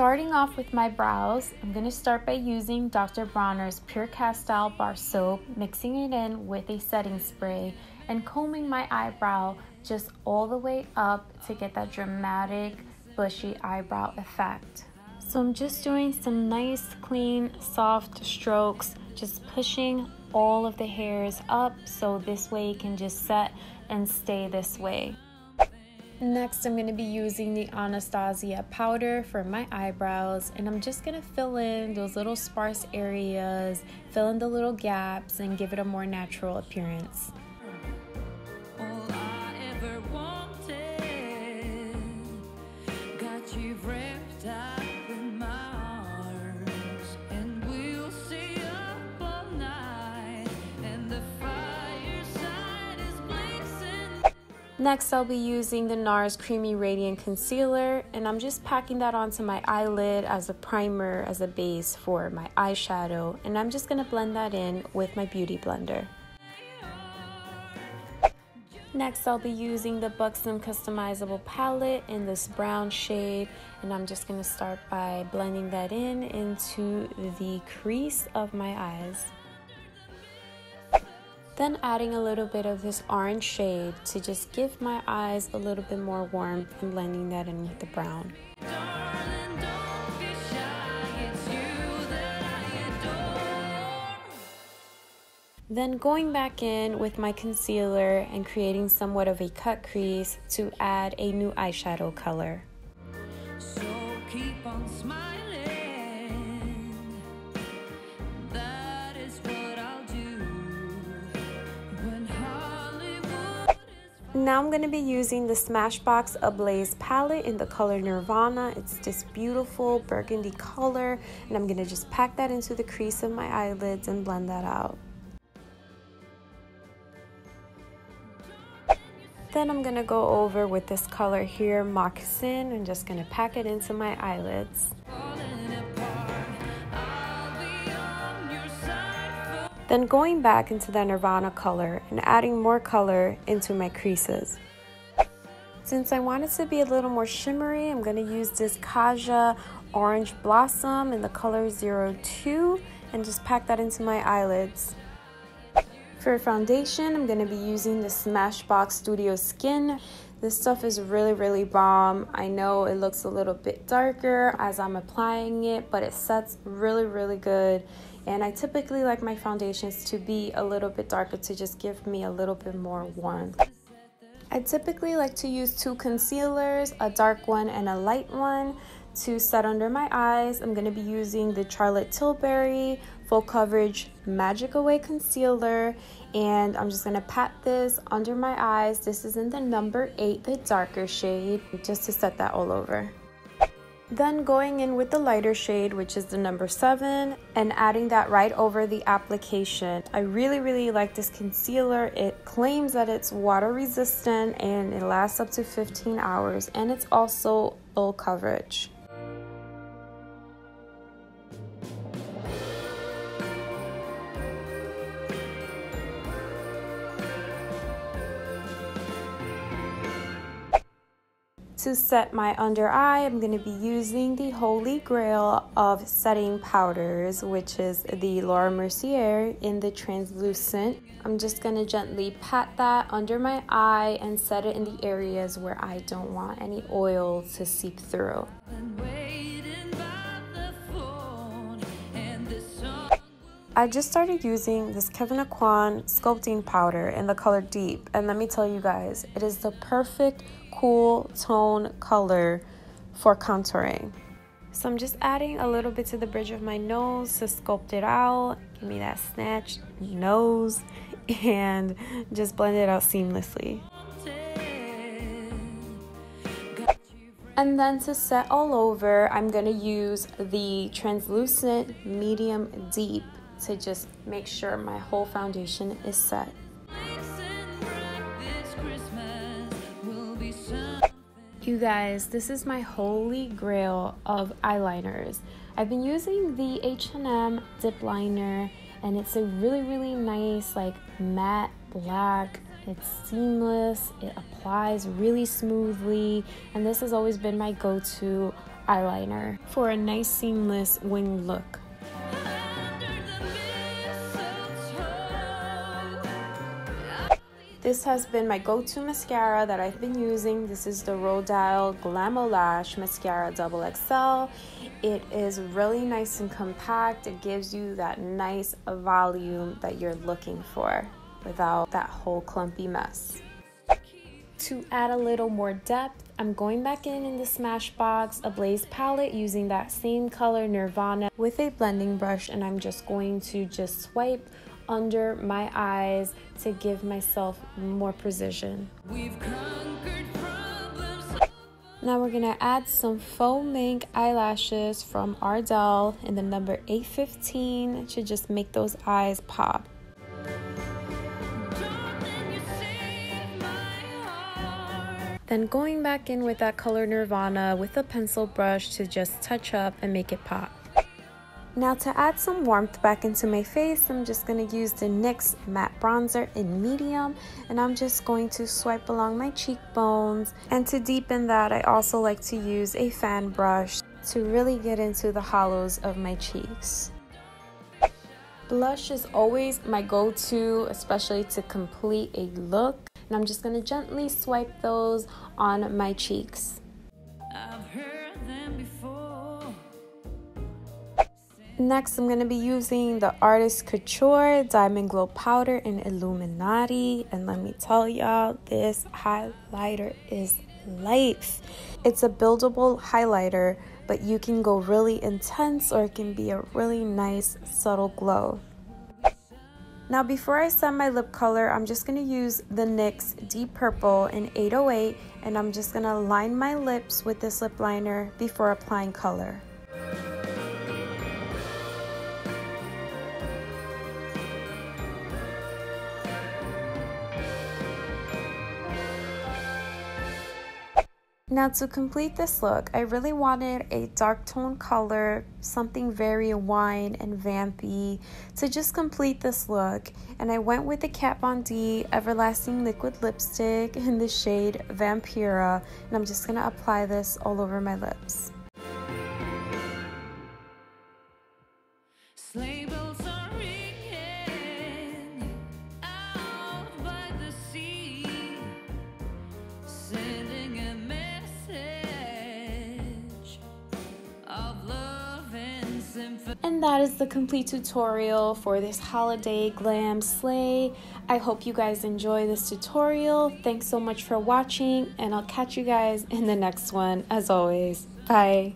starting off with my brows, I'm going to start by using Dr. Bronner's Pure Castile Bar Soap, mixing it in with a setting spray, and combing my eyebrow just all the way up to get that dramatic, bushy eyebrow effect. So I'm just doing some nice, clean, soft strokes, just pushing all of the hairs up so this way it can just set and stay this way. Next, I'm going to be using the Anastasia powder for my eyebrows, and I'm just going to fill in those little sparse areas, fill in the little gaps, and give it a more natural appearance. Next, I'll be using the NARS Creamy Radiant Concealer, and I'm just packing that onto my eyelid as a primer, as a base for my eyeshadow, and I'm just going to blend that in with my beauty blender. Next, I'll be using the Buxom Customizable Palette in this brown shade, and I'm just going to start by blending that in into the crease of my eyes. Then adding a little bit of this orange shade to just give my eyes a little bit more warmth and blending that in with the brown. Then going back in with my concealer and creating somewhat of a cut crease to add a new eyeshadow color. So keep on smiling. Now I'm going to be using the Smashbox Ablaze palette in the color Nirvana. It's this beautiful burgundy color, and I'm going to just pack that into the crease of my eyelids and blend that out. Then I'm going to go over with this color here, Moccasin, and just going to pack it into my eyelids. Then going back into the Nirvana color and adding more color into my creases. Since I want it to be a little more shimmery, I'm going to use this Kaja Orange Blossom in the color 02 and just pack that into my eyelids. For foundation, I'm going to be using the Smashbox Studio Skin. This stuff is really bomb. I know it looks a little bit darker as I'm applying it, but it sets really good. And I typically like my foundations to be a little bit darker to just give me a little bit more warmth. I typically like to use two concealers, a dark one and a light one, to set under my eyes. I'm going to be using the Charlotte Tilbury Full Coverage Magic Away Concealer, and I'm just going to pat this under my eyes. This is in the number 8, the darker shade, just to set that all over. Then going in with the lighter shade, which is the number 7, and adding that right over the application. I really like this concealer. It claims that it's water resistant and it lasts up to 15 hours, and it's also full coverage. To set my under eye, I'm going to be using the holy grail of setting powders, which is the Laura Mercier in the translucent. I'm just going to gently pat that under my eye and set it in the areas where I don't want any oil to seep through. I just started using this Kevynaucoin Sculpting Powder in the color Deep, and let me tell you guys, it is the perfect cool tone color for contouring. So I'm just adding a little bit to the bridge of my nose to sculpt it out, give me that snatched nose, and just blend it out seamlessly. And then to set all over, I'm going to use the translucent medium deep to just make sure my whole foundation is set. You guys, this is my holy grail of eyeliners. I've been using the H&M Dipliner, and it's a really nice like matte black. It's seamless, it applies really smoothly, and this has always been my go-to eyeliner for a nice seamless wing look. This has been my go-to mascara that I've been using. This is the Rodialbeauty Glamolash Mascara XXL. It is really nice and compact. It gives you that nice volume that you're looking for without that whole clumpy mess. To add a little more depth, I'm going back in the Smashbox Ablaze palette using that same color Nirvana with a blending brush, and I'm just going to swipe under my eyes to give myself more precision. Now we're gonna add some Faux Minx Eyelashes from Ardell in the number 815 to just make those eyes pop. Then going back in with that color Nirvana with a pencil brush to just touch up and make it pop. Now to add some warmth back into my face, I'm just going to use the NYX matte bronzer in medium, and I'm just going to swipe along my cheekbones. And to deepen that, I also like to use a fan brush to really get into the hollows of my cheeks. Blush is always my go-to, especially to complete a look, and I'm just going to gently swipe those on my cheeks. I've heard them before. Next, I'm going to be using the ArtistCouture Diamond Glow Powder in Illuminati. And let me tell y'all, this highlighter is life. It's a buildable highlighter, but you can go really intense or it can be a really nice subtle glow. Now before I set my lip color, I'm just going to use the NYX Deep Purple in 808, and I'm just going to line my lips with this lip liner before applying color. Now to complete this look, I really wanted a dark tone color, something very wine and vampy to just complete this look, and I went with the Kat Von D Everlasting Liquid Lipstick in the shade Vampira, and I'm just going to apply this all over my lips. And that is the complete tutorial for this holiday glam slay. I hope you guys enjoy this tutorial. Thanks so much for watching, and I'll catch you guys in the next one as always. Bye.